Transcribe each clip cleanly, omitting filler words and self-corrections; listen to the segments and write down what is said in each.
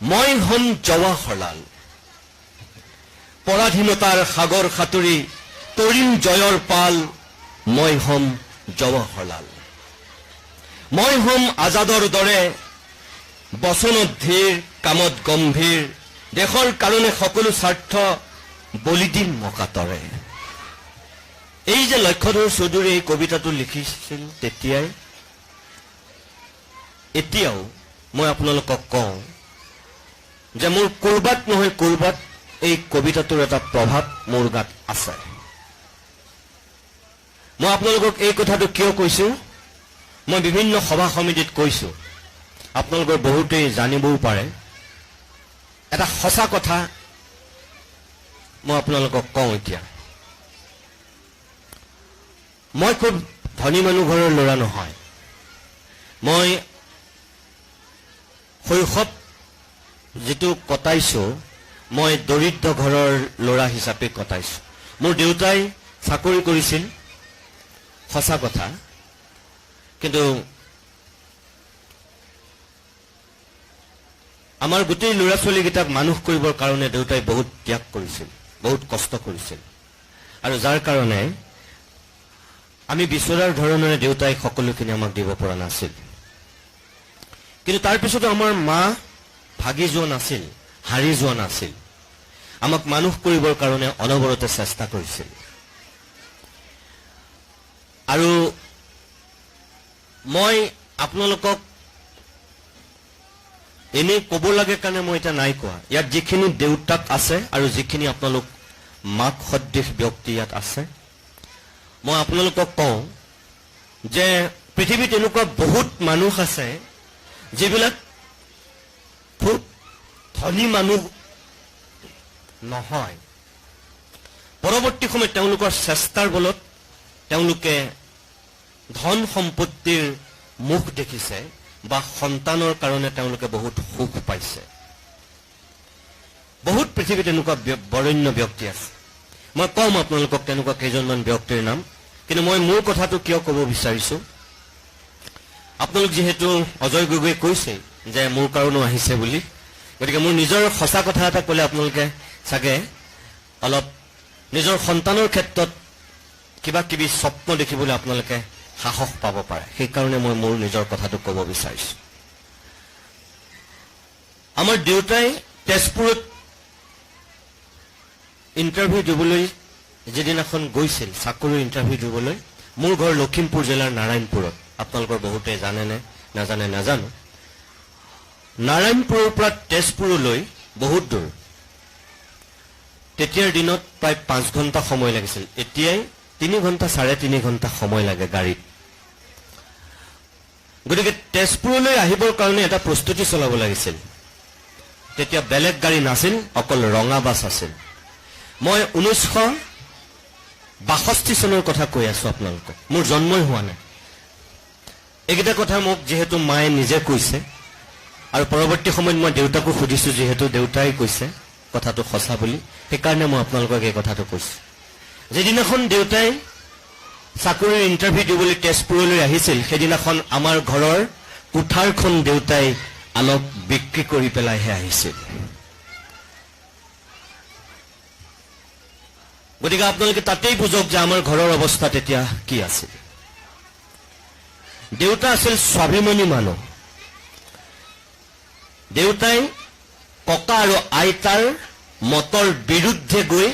মই হম জৱাহৰলাল পৰাধীনতাৰ সাগৰ সাঁতুৰি তৰিম জয়ৰ পাল মই হম জৱাহৰলাল মই হম আজাদৰ দৰে বচনত ধীৰ কামত গম্ভীৰ দেশৰ কাৰণে সকলো স্বাৰ্থ বলি দিম মকাতৰে এই যে লক্ষ্যধৰ চৌধুৰী এই কবিতাটো লিখিছিল তেতিয়াই এতিয়াও মই আপোনালোকক কওঁ যে মোৰ কৰবাত নহয় কৰবাত এই কবিতাটোৰ এটা প্ৰভাৱ মোৰ গাত আছে মই আপোনালোকক এই কথাটো কিয় কৈছো মই বিভিন্ন সভা সমিতিত কৈছো আপোনালোকৰ বহুতেই জানিবও পাৰে এটা সঁচা কথা মই আপোনালোকক কওঁ এতিয়া মই খুব ধনী মানুহ ঘৰৰ ল'ৰা নহয় মই শৈশৱ যেটো কটাইছো মই দৰিদ্ৰ ঘৰৰ ল'ৰা হিচাপে কটাইছো মোৰ দেউতাই চাকৰি কৰিছিল সঁচা কথা কিন্তু আমাৰ গোটেই ল'ৰা ছোৱালীকেইটাক মানুহ কৰিবৰ কাৰণে দেউতাই বহুত ত্যাগ কৰিছিল বহুত কষ্ট কৰিছিল আৰু যাৰ কাৰণে আমি বিচৰাৰ ধৰণেৰে দেউতাই সকলোখিনি আমাক দিব পৰা নাছিল কিন্তু তাৰ পিছত আমাৰ মা ভাগি যোৱা নাছিল হাৰি যোৱা নাছিল আমাক মানুহ কৰিবৰ কাৰণে অনবৰতে চেষ্টা কৰিছিল আৰু মই আপোনালোকক এনে ক'ব লাগে কাৰণে মই এটা নাই কোৱা ইয়াত যিখিনি দেউতাক আছে আৰু যিখিনি আপোনালোক মাক সদৃশ ব্যক্তি ইয়াত আছে মই আপোনালোকক কওঁ যে পৃথিৱীত এনেকুৱা বহুত মানুহ আছে যিবিলাক খুব ধনী মানুহ নহয় পৰৱৰ্তী সময়ত তেওঁলোকৰ চেষ্টাৰ বলত তেওঁলোকে ধন সম্পত্তিৰ মুখ দেখিছে বা সন্তানৰ কাৰণে তেওঁলোকে বহুত সুখ পাইছে বহুত পৃথিৱীত এনেকুৱা বৰেণ্য ব্যক্তি আছে মই কম আপোনালোকক তেনেকুৱা কেইজনমান ব্যক্তিৰ নাম কিন্তু মই মোৰ কথাটো কিয় ক'ব বিচাৰিছো আপোনালোক যেহেতু অজয় গগৈ কৈছে যে মোৰ কাৰণেও আহিছে বুলি গতিকে মোৰ নিজৰ সঁচা কথা এটা ক'লে আপোনালোকে চাগে অলপ নিজৰ সন্তানৰ ক্ষেত্ৰত কিবা কিবি স্বপ্ন দেখিবলৈ আপোনালোকে সাহস পাব পাৰে সেই কাৰণে মই মোৰ নিজৰ কথাটো ক'ব বিচাৰিছো আমাৰ দেউতাই তেজপুৰত ইণ্টাৰভিউ দিবলৈ যেদিনাখন গৈছিল চাকৰিৰ ইণ্টাৰভিউ দিবলৈ মোৰ ঘৰ লখিমপুৰ জিলাৰ নাৰায়ণপুৰত আপোনালোকৰ বহুতে জানে নে নাজানে নাজানো নাৰায়ণপুৰৰ পৰা তেজপুৰলৈ বহুত দূৰ তেতিয়াৰ দিনত প্ৰায় 5 ঘণ্টা সময় লাগিছিল এতিয়াই 3 ঘণ্টা 3.5 ঘণ্টা সময় লাগে গাড়ীত গতিকে তেজপুৰলৈ আহিবৰ কাৰণে এটা প্ৰস্তুতি চলাব লাগিছিল তেতিয়া বেলেগ গাড়ী নাছিল অকল ৰঙা বাছ আছিল মই 1962 চনৰ কথা কৈ আছো আপোনালোকক মোৰ জন্মই হোৱা নাই এইকেইটা কথা মোক যেহেতু মায়ে নিজে কৈছে আৰু পৰৱৰ্তী সময়ত মই দেউতাকো সুধিছো যেহেতু দেউতাই কৈছে কথাটো সঁচা বুলি সেইকাৰণে মই আপোনালোকক এই কথাটো কৈছো যেদিনাখন দেউতাই চাকৰিৰ ইণ্টাৰভিউ দিবলৈ তেজপুৰলৈ আহিছিল সেইদিনাখন আমাৰ ঘৰৰ কোঠাৰখন দেউতাই আনক বিক্ৰী কৰি পেলাইহে আহিছিল গতিকে আপোনালোকে তাতেই বুজক যে আমাৰ ঘৰৰ অৱস্থা তেতিয়া কি আছিল দেউতা আছিল স্বাভিমানী মানুহ দেউতাই ককা আৰু আইতাৰ মতৰ বিৰুদ্ধে গৈ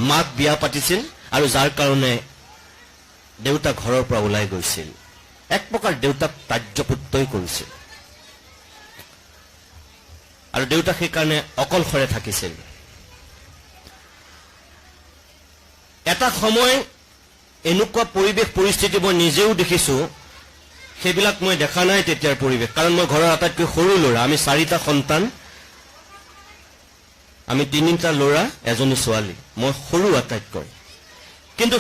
মাক বিয়া পাতিছিল আৰু যাৰ কাৰণে দেউতা ঘৰৰ পৰা ওলাই গৈছিল এক প্ৰকাৰ দেউতাক তাজ্যপুত্ৰই কৰিছিল আৰু দেউতা সেই কাৰণে অকলশৰে থাকিছিল এটা সময় এনেকুৱা পৰিবেশ পৰিস্থিতি মই নিজেও দেখিছো সেইবিলাক মই দেখা নাই তেতিয়াৰ পৰিবেশ কাৰণ মই ঘৰৰ আটাইতকৈ সৰু ল'ৰা আমি 4টা সন্তান আমি 3টা ল'ৰা এজনী ছোৱালী মই সৰু আটাইতকৈ কিন্তু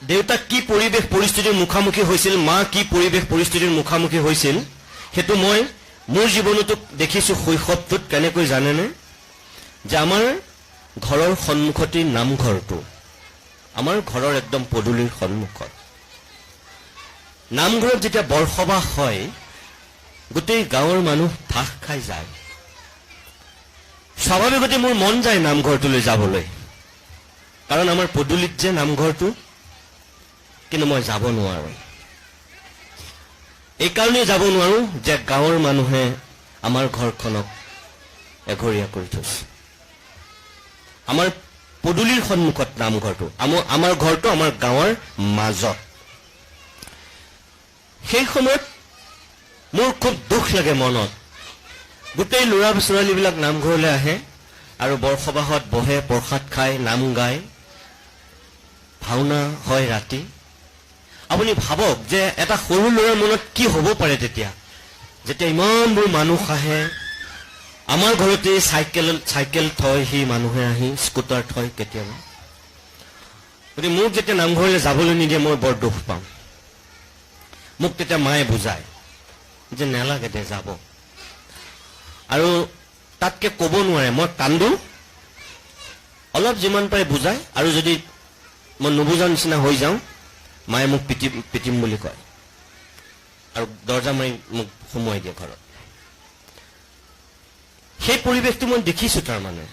দেউতা কি পৰিবেশ পৰিস্থিতিৰ মুখামুখি হৈছিল মা কি পৰিবেশ পৰিস্থিতিৰ মুখামুখি হৈছিল হেতু মই মোৰ জীৱনতো দেখিছো শৈশৱটোত কেনেকৈ জানেনে যে আমাৰ ঘৰৰ সন্মুখতে নামঘৰটো আমাৰ ঘৰৰ একদম পদুলিৰ সন্মুখত নামঘৰত যেতিয়া বৰসভা হয় গোটেই গাঁৱৰ মানুহ ঠাস খাই যায় স্বাভাৱিকতে মোৰ মন যায় নামঘৰটোলৈ যাবলৈ, কাৰণ আমাৰ পদূলিত যে নামঘৰটো, কিন্তু মই যাব নোৱাৰো। এইকাৰণেই যাব নোৱাৰো যে গাঁৱৰ মানুহে আমাৰ ঘৰখনক এঘৰীয়া কৰি থৈছে। আমাৰ পদূলিৰ সন্মুখত নামঘৰটো, আমাৰ ঘৰটো আমাৰ গাঁৱৰ মাজত। সেই সময়ত মোৰ খুব দুখ লাগে মনত। গোটেই ল'ৰা ছোৱালীবিলাক নামঘৰলৈ আহে আৰু বৰসবাহত বহে, প্ৰসাদ খায়, নাম গায়, ভাওনা হয় ৰাতি। আপুনি ভাবক যে এটা সৰু ল'ৰাৰ মনত কি হ'ব পাৰে তেতিয়া, যেতিয়া ইমানবোৰ মানুহ আহে। আমাৰ ঘৰতে চাইকেল থয় সি মানুহে আহি, স্কুটাৰ থয় কেতিয়াবা। গতিকে মোক যেতিয়া নামঘৰলৈ যাবলৈ নিদিয়ে মই বৰ দুখ পাওঁ। মোক তেতিয়া মায়ে বুজায় যে নেলাগে দে যাব, আৰু তাতকে ক'ব নোৱাৰে। মই কান্দো, অলপ যিমান পাৰে বুজায়, আৰু যদি মই নুবুজাৰ নিচিনা হৈ যাওঁ মায়ে মোক পিটিম বুলি কয়, আৰু দৰ্জা মাৰি মোক সোমোৱাই দিয়ে ঘৰত। সেই পৰিৱেশটো মই দেখিছো। তাৰমানে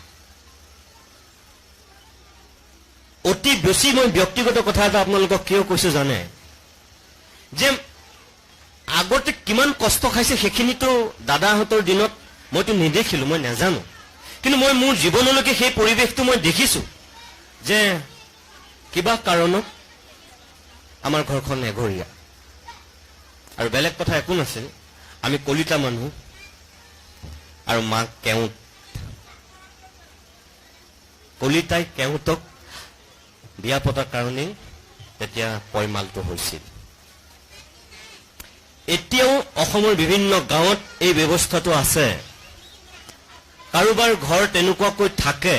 অতি বেছি মই ব্যক্তিগত কথা এটা আপোনালোকক কিয় কৈছো জানে, যে আগতে কিমান কষ্ট খাইছে সেইখিনিতো দাদাহঁতৰ দিনত মইতো নেদেখিলো, মই নাজানো। কিন্তু মই মোৰ জীৱনলৈকে সেই পৰিৱেশটো মই দেখিছো, যে কিবা কাৰণত আমাৰ ঘৰখন এঘৰীয়া। আৰু বেলেগ কথা একো নাছিল, আমি কলিতা মানুহ আৰু মাক কেওঁত। কলিতাই কেওঁতক বিয়া পতাৰ কাৰণেই তেতিয়া পয়মালটো হৈছিল। এতিয়াও অসমৰ বিভিন্ন গাঁৱত এই ব্যৱস্থাটো আছে। কাৰোবাৰ ঘৰ তেনেকুৱাকৈ থাকে,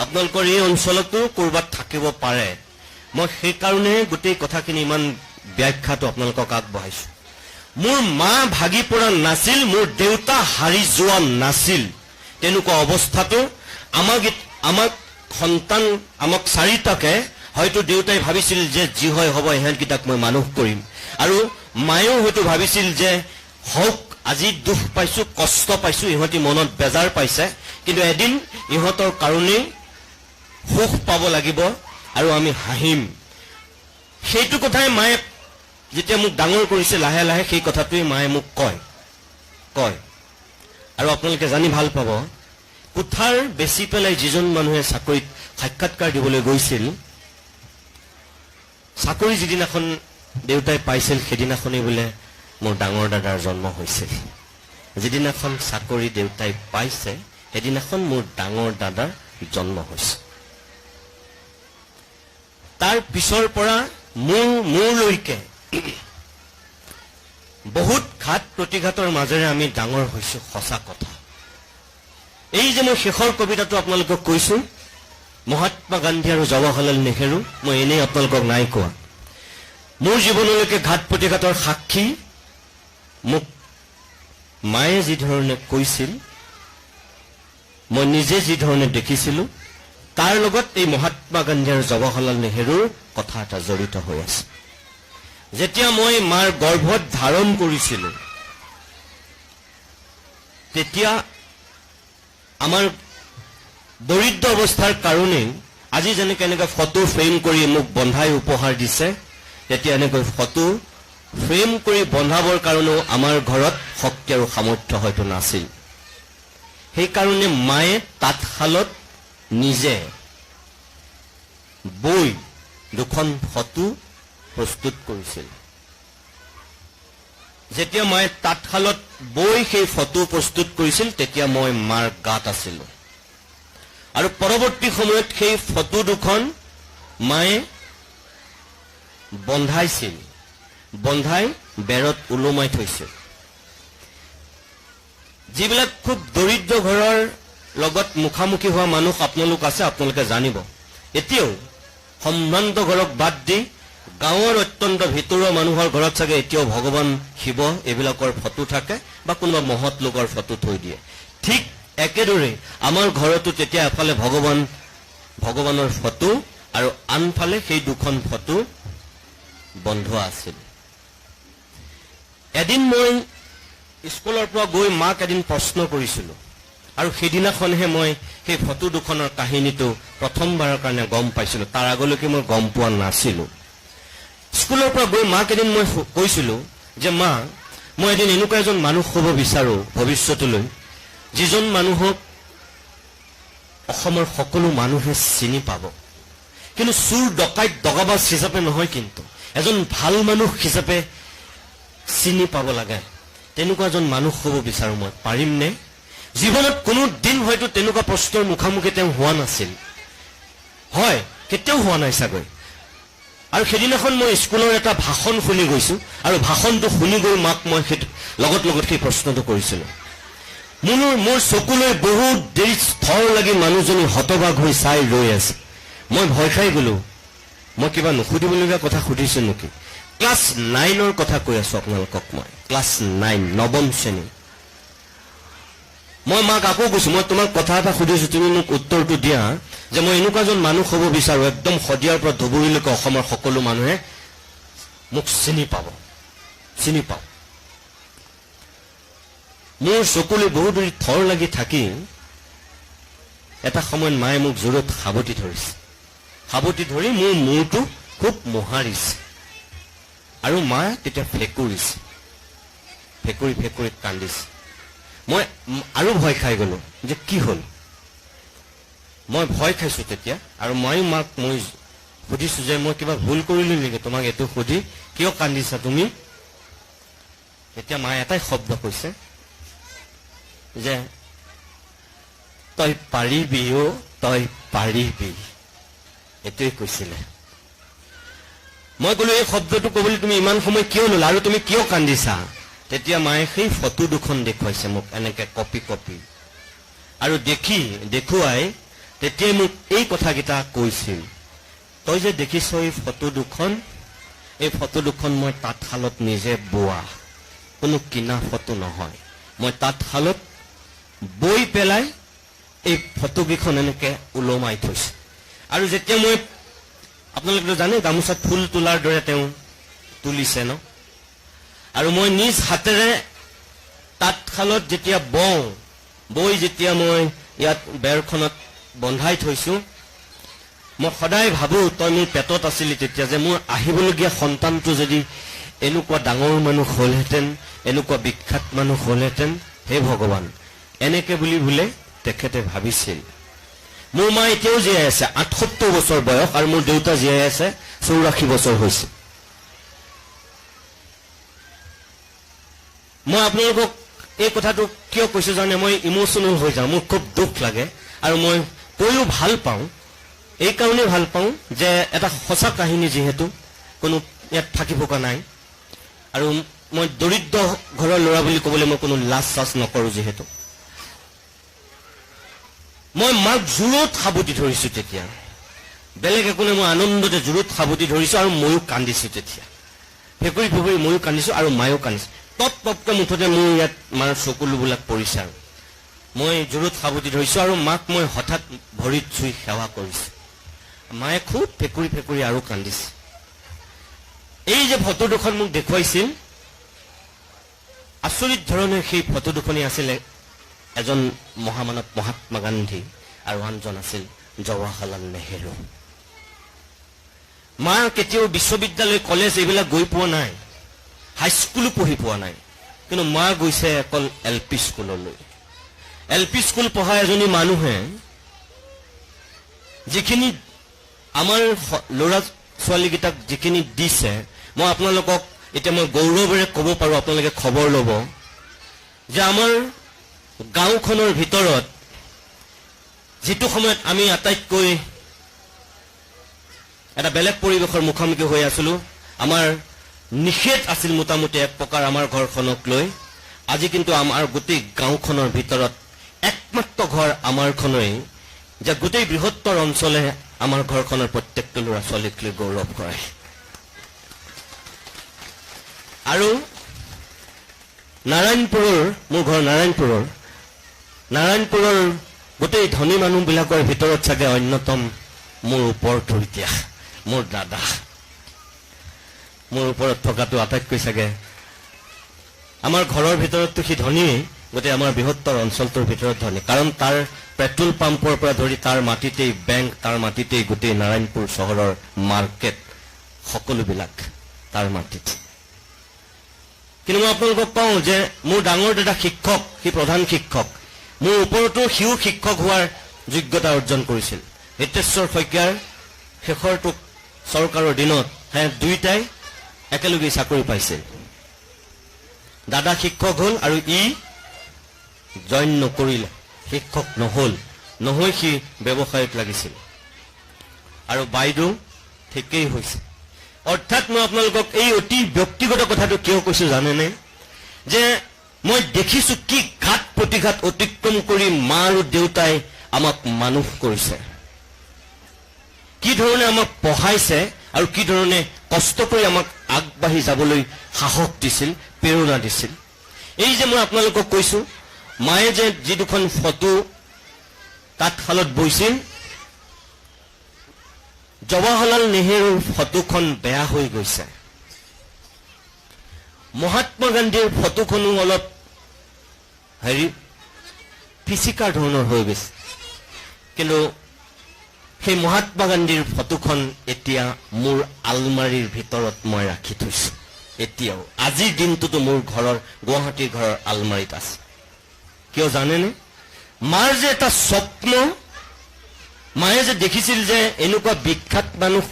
আপোনালোকৰ এই অঞ্চলতো ক'ৰবাত থাকিব পাৰে। মই সেইকাৰণে গোটেই কথাখিনি ইমান ব্যাখ্যাটো আপোনালোকক আগবঢ়াইছো। মোৰ মা ভাগি পৰা নাছিল, মোৰ দেউতা হাৰি যোৱা নাছিল। তেনেকুৱা অৱস্থাটো আমাক সন্তান, আমাক চাৰিটাকে হয়তো দেউতাই ভাবিছিল যে যি হয় হ'ব, ইহঁতকেইটাক মই মানুহ কৰিম। আৰু মায়েও হয়তো ভাবিছিল যে হওক, আজি দুখ পাইছো, কষ্ট পাইছো, ইহঁতি মনত বেজাৰ পাইছে, কিন্তু এদিন ইহঁতৰ কাৰণেই সুখ পাব লাগিব আৰু আমি হাঁহিম। সেইটো কথাই মায়ে যেতিয়া মোক ডাঙৰ কৰিছে লাহে লাহে, সেই কথাটোৱে মায়ে মোক কয়। আৰু আপোনালোকে জানি ভাল পাব, কোঠাৰ বেচি পেলাই যিজন মানুহে চাকৰিত সাক্ষাৎকাৰ দিবলৈ গৈছিল, চাকৰি যিদিনাখন দেউতাই পাইছিল সেইদিনাখনেই বোলে মোৰ ডাঙৰ দাদাৰ জন্ম হৈছিল। যিদিনাখন চাকৰি দেউতাই পাইছে সেইদিনাখন মোৰ ডাঙৰ দাদাৰ জন্ম হৈছে। তাৰ পিছৰ পৰা মোৰলৈকে বহুত ঘাত প্ৰতিঘাতৰ মাজেৰে আমি ডাঙৰ হৈছো, সঁচা কথা। এই যে মই শেষৰ কবিতাটো আপোনালোকক কৈছো, মহাত্মা গান্ধী আৰু জৱাহৰলাল নেহেৰু, মই এনেই আপোনালোকক নাই কোৱা। মোৰ জীৱনলৈকে ঘাত প্ৰতিঘাতৰ সাক্ষী মোক মায়ে যি ধৰণে কৈছিল, মই নিজে যি ধৰণে দেখিছিলো, তাৰ লগত এই মহাত্মা গান্ধী আৰু জৱাহৰলাল নেহেৰুৰ কথা এটা জড়িত হৈ আছে। যেতিয়া মই মাৰ গৰ্ভত ধাৰণ কৰিছিলো, তেতিয়া আমাৰ দৰিদ্ৰ অৱস্থাৰ কাৰণেই আজি যেনেকৈ এনেকৈ ফটো ফ্ৰেম কৰি মোক বন্ধাই উপহাৰ দিছে, তেতিয়া এনেকৈ ফটো ফ্ৰেম কৰি বন্ধাবৰ কাৰণেও আমাৰ ঘৰত শক্তি আৰু সামৰ্থ্য হয়তো নাছিল। সেইকাৰণে মায়ে তাঁতশালত নিজে বৈ দুখন ফটো প্ৰস্তুত কৰিছিল। যেতিয়া মায়ে তাঁতশালত বৈ সেই ফটো প্ৰস্তুত কৰিছিল, তেতিয়া মই মাৰ গাত আছিলো। আৰু পৰৱৰ্তী সময়ত সেই ফটো দুখন মায়ে বন্ধাইছিল, বন্ধাই বেৰত ওলোমাই থৈছিল। যিবিলাক খুব দৰিদ্ৰ ঘৰৰ লগত মুখামুখি হোৱা মানুহ আপোনালোক আছে, আপোনালোকে জানিব, এতিয়াও সম্ভ্ৰান্ত ঘৰক বাদ দি গাঁৱৰ অত্যন্ত ভিতৰুৱা মানুহৰ ঘৰত চাগে এতিয়াও ভগৱান শিৱ এইবিলাকৰ ফটো থাকে, বা কোনোবা মহৎ লোকৰ ফটো থৈ দিয়ে। ঠিক একেদৰে আমাৰ ঘৰতো তেতিয়া এফালে ভগৱানৰ ফটো আৰু আনফালে সেই দুখন ফটো বন্ধোৱা আছিল। এদিন মই স্কুলৰ পৰা গৈ মাক এদিন প্ৰশ্ন কৰিছিলো, আৰু সেইদিনাখনহে মই সেই ফটো দুখনৰ কাহিনীটো প্ৰথমবাৰৰ কাৰণে গম পাইছিলোঁ। তাৰ আগলৈকে মই গম পোৱা নাছিলোঁ। স্কুলৰ পৰা গৈ মাক এদিন মই কৈছিলোঁ যে মা, মই এদিন এনেকুৱা এজন মানুহ হ'ব বিচাৰোঁ ভৱিষ্যতলৈ, যিজন মানুহক অসমৰ সকলো মানুহে চিনি পাব, কিন্তু চুৰ ডকাইত দগাবাজ হিচাপে নহয়, কিন্তু এজন ভাল মানুহ হিচাপে চিনি পাব লাগে। তেনেকুৱা এজন মানুহ হ'ব বিচাৰোঁ মই। পাৰিমনে? জীৱনত কোনো দিন হয়তো তেনেকুৱা প্ৰশ্নৰ মুখামুখি তেওঁ হোৱা নাছিল, হয়, কেতিয়াও হোৱা নাই চাগৈ। আৰু সেইদিনাখন মই স্কুলৰ এটা ভাষণ শুনি গৈছোঁ, আৰু ভাষণটো শুনি গৈ মাক মই লগত সেই প্ৰশ্নটো কৰিছিলোঁ। মোৰ চকুলৈ বহুত দেৰি থৰ লাগি মানুহজনী হতবাক হৈ চাই ৰৈ আছে। মই ভয় খাই গ'লো। মই কিবা নুসুধিবলগীয়া কথা সুধিছোঁ নেকি? ক্লাছ 9ৰ কথা কৈ আছোঁ আপোনালোকক মই। ক্লাছ 9, 9ম শ্ৰেণী। মই মাক আকৌ কৈছোঁ, মই তোমাক কথা এটা সুধিছোঁ, তুমি মোক উত্তৰটো দিয়া যে মই এনেকুৱা এজন মানুহ হ'ব বিচাৰোঁ, একদম শদিয়াৰ পৰা ধুবুৰীলৈকে অসমৰ সকলো মানুহে মোক চিনি পাব, চিনি পাব। মোৰ চকুলৈ বহুত দেৰি থৰ লাগি থাকি এটা সময়ত মায়ে মোক জোৰত সাৱটি ধৰিছে। সাৱটি ধৰি মোৰ মূৰটো খুব মোহাৰিছে, আৰু মায়ে তেতিয়া ফেকুৰিছে, ফেকুৰি ফেকুৰি কান্দিছে। মই আৰু ভয় খাই গ'লো যে কি হ'ল। মই ভয় খাইছোঁ তেতিয়া, আৰু ময়ো মাক মই সুধিছোঁ যে মই কিবা ভুল কৰিলোঁ নেকি তোমাক এইটো সুধি, কিয় কান্দিছা তুমি? তেতিয়া মায়ে এটাই শব্দ কৈছে যে তই পাৰিবি অ, তই পাৰিবি, এইটোৱে কৈছিলে। মই ক'লো এই শব্দটো ক'বলৈ তুমি ইমান সময় কিয় ল'লা, আৰু তুমি কিয় কান্দিছা? তেতিয়া মায়ে সেই ফটো দুখন দেখুৱাইছে মোক, এনেকে কপি কপি, আৰু দেখুৱাই তেতিয়াই মোক এই কথাকেইটা কৈছিল, তই যে দেখিছ এই ফটো দুখন, এই ফটো দুখন মই তাঁতশালত নিজে বোৱা, কোনো কিনা ফটো নহয়। মই তাঁতশালত বৈ পেলাই এই ফটোকেইখন এনেকে ওলমাই থৈছে। আৰু যেতিয়া মই, আপোনালোকে জানে গামোচাত ফুল তোলাৰ দৰে তেওঁ তুলিছে ন, আৰু মই নিজ হাতেৰে তাঁতশালত যেতিয়া বৈ যেতিয়া মই ইয়াত বেৰখনত বন্ধাই থৈছোঁ, মই সদায় ভাবোঁ, তই মোৰ পেটত আছিলি তেতিয়া, যে মোৰ আহিবলগীয়া সন্তানটো যদি এনেকুৱা ডাঙৰ মানুহ হ'লহেঁতেন, এনেকুৱা বিখ্যাত মানুহ হ'লহেঁতেন, হে ভগৱান, এনেকে বুলি বোলে তেখেতে ভাবিছিল। মোৰ মা এতিয়াও জীয়াই আছে, ৭৮ বছৰ বয়স, আৰু মোৰ দেউতা জীয়াই আছে, ৮৪ বছৰ হৈছে। মই আপোনালোকক এই কথাটো কিয় কৈছোঁ জানে, মই ইম'চনেল হৈ যাওঁ, মোৰ খুব দুখ লাগে, আৰু মই কৈও ভাল পাওঁ। এই কাৰণেই ভাল পাওঁ যে এটা সঁচা কাহিনী, যিহেতু কোনো ইয়াত ফাঁকি ফুকা নাই, আৰু মই দৰিদ্ৰ ঘৰৰ ল'ৰা বুলি ক'বলৈ মই কোনো লাজ চাজ নকৰোঁ। যিহেতু মই মাক জোৰত সাৱটি ধৰিছোঁ তেতিয়া, বেলেগ একো নাই, মই আনন্দতে জোৰত সাৱটি ধৰিছোঁ, আৰু ময়ো কান্দিছোঁ তেতিয়া, ফেকুৰি ফেকুৰি ময়ো কান্দিছোঁ, আৰু মায়েও কান্দিছোঁ। তপকে মুঠতে মোৰ ইয়াত মাৰ চকুলোবিলাক পৰিছে, আৰু মই জোৰত সাৱটি ধৰিছোঁ, আৰু মাক মই হঠাৎ ভৰিত চুই সেৱা কৰিছোঁ। মায়ে খুব ফেকুৰি ফেকুৰি আৰু কান্দিছে। এই যে ফটো দুখন মোক দেখুৱাইছিল, আচৰিত ধৰণে সেই ফটো দুখনেই আছিলে এজন মহামানৱ মহাত্মা গান্ধী, আৰু আনজন আছিল জৱাহৰলাল নেহেৰু। মা কেতিয়াও বিশ্ববিদ্যালয়, কলেজ এইবিলাক গৈ পোৱা নাই, হাইস্কুলো পঢ়ি পোৱা নাই, কিন্তু মা গৈছে অকল LP স্কুললৈ। LP স্কুল পঢ়া এজনী মানুহে যিখিনি আমাৰ ল'ৰা ছোৱালীকেইটাক যিখিনি দিছে, মই আপোনালোকক এতিয়া মই গৌৰৱেৰে ক'ব পাৰোঁ, আপোনালোকে খবৰ ল'ব যে আমাৰ গাঁওখনৰ ভিতৰত যিটো সময়ত আমি আটাইতকৈ এটা বেলেগ পৰিৱেশৰ মুখামুখি হৈ আছিলোঁ, আমাৰ নিষেধ আছিল মোটামুটি এক প্ৰকাৰ আমাৰ ঘৰখনক লৈ, আজি কিন্তু আমাৰ গোটেই গাঁওখনৰ ভিতৰত একমাত্ৰ ঘৰ আমাৰখনেই, যে গোটেই বৃহত্তৰ অঞ্চলে আমাৰ ঘৰখনৰ প্ৰত্যেকটো ল'ৰা ছোৱালীক লৈ গৌৰৱ কৰে। আৰু নাৰায়ণপুৰৰ, মোৰ ঘৰ নাৰায়ণপুৰৰ গোটেই ধনী মানুহবিলাকৰ ভিতৰত চাগে অন্যতম মোৰ ওপৰতো এতিয়া মোৰ দাদা, মোৰ ওপৰত থকাটো আটাইতকৈ চাগে আমাৰ ঘৰৰ ভিতৰততো সি ধনী, গোটেই আমাৰ বৃহত্তৰ অঞ্চলটোৰ ভিতৰত ধনী, কাৰণ তাৰ পেট্ৰল পাম্পৰ পৰা ধৰি তাৰ মাটিতেই বেংক, তাৰ মাটিতেই গোটেই নাৰায়ণপুৰ চহৰৰ মাৰ্কেট, সকলোবিলাক তাৰ মাটিত। কিন্তু মই আপোনালোকক কওঁ যে মোৰ ডাঙৰ দাদা শিক্ষক, সি প্ৰধান শিক্ষক, মোৰ ওপৰতো সিও শিক্ষক হোৱাৰ যোগ্যতা অৰ্জন কৰিছিল। হিতেশ্বৰ শইকীয়াৰ শেষৰটো চৰকাৰৰ দিনত দুয়োটাই একেলগে চাকৰি পাইছিল। দাদা শিক্ষক হ'ল আৰু ই জইন নকৰিলে, শিক্ষক নহৈ সি ব্যৱসায়ত লাগিছিল। আৰু বাইদেউ ঠিকেই হৈছে। অৰ্থাৎ মই আপোনালোকক এই অতি ব্যক্তিগত কথাটো কিয় কৈছো জানেনে, যে মই দেখিছো কি ঘাত প্ৰতিঘাত অতিক্ৰম কৰি মা আৰু দেউতাই আমাক মানুহ কৰিছে, কি ধৰণে আমাক পঢ়াইছে আৰু কি ধৰণে কষ্ট কৰি আমাক আগবাঢ়ি যাবলৈ সাহস দিছিল, প্ৰেৰণা দিছিল। এই যে মই আপোনালোকক কৈছো, মায়ে যে যি দুখন ফটো তাঁতশালত বৈছিল, জৱাহৰলাল নেহেৰুৰ ফটোখন বেয়া হৈ গৈছে, মহাত্মা গান্ধীৰ ফটোখনো অলপ ফিচিকাৰ ধৰণৰ হৈ গৈছে। কিন্তু সেই মহাত্মা গান্ধীৰ ফটোখন এতিয়া মোৰ আলমাৰীৰ ভিতৰত মই ৰাখি থৈছো। এতিয়াও আজিৰ দিনটোতো মোৰ ঘৰৰ, গুৱাহাটীৰ ঘৰৰ আলমাৰীত আছে। কিয় জানেনে? মাৰ যে এটা স্বপ্ন, মায়ে যে দেখিছিল যে এনেকুৱা বিখ্যাত মানুহ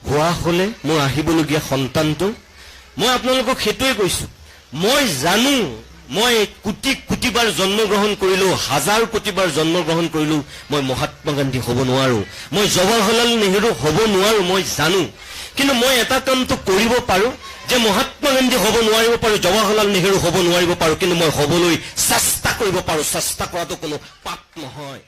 হোৱা হলে মোৰ আহিবলগীয়া সন্তানটো, মই আপোনালোকক সেইটোৱে কৈছো। মই জানো মই কোটি কোটিবাৰ জন্মগ্ৰহণ কৰিলো, হাজাৰ কোটিবাৰ জন্মগ্ৰহণ কৰিলো, মই মহাত্মা গান্ধী হ'ব নোৱাৰো, মই জৱাহৰলাল নেহেৰু হ'ব নোৱাৰো, মই জানো। কিন্তু মই এটা কামটো কৰিব পাৰো যে মহাত্মা গান্ধী হ'ব নোৱাৰিব পাৰো, জৱাহৰলাল নেহেৰু হ'ব নোৱাৰিব পাৰো, কিন্তু মই হ'বলৈ চেষ্টা কৰিব পাৰো। চেষ্টা কৰাটো কোনো পাপ নহয়।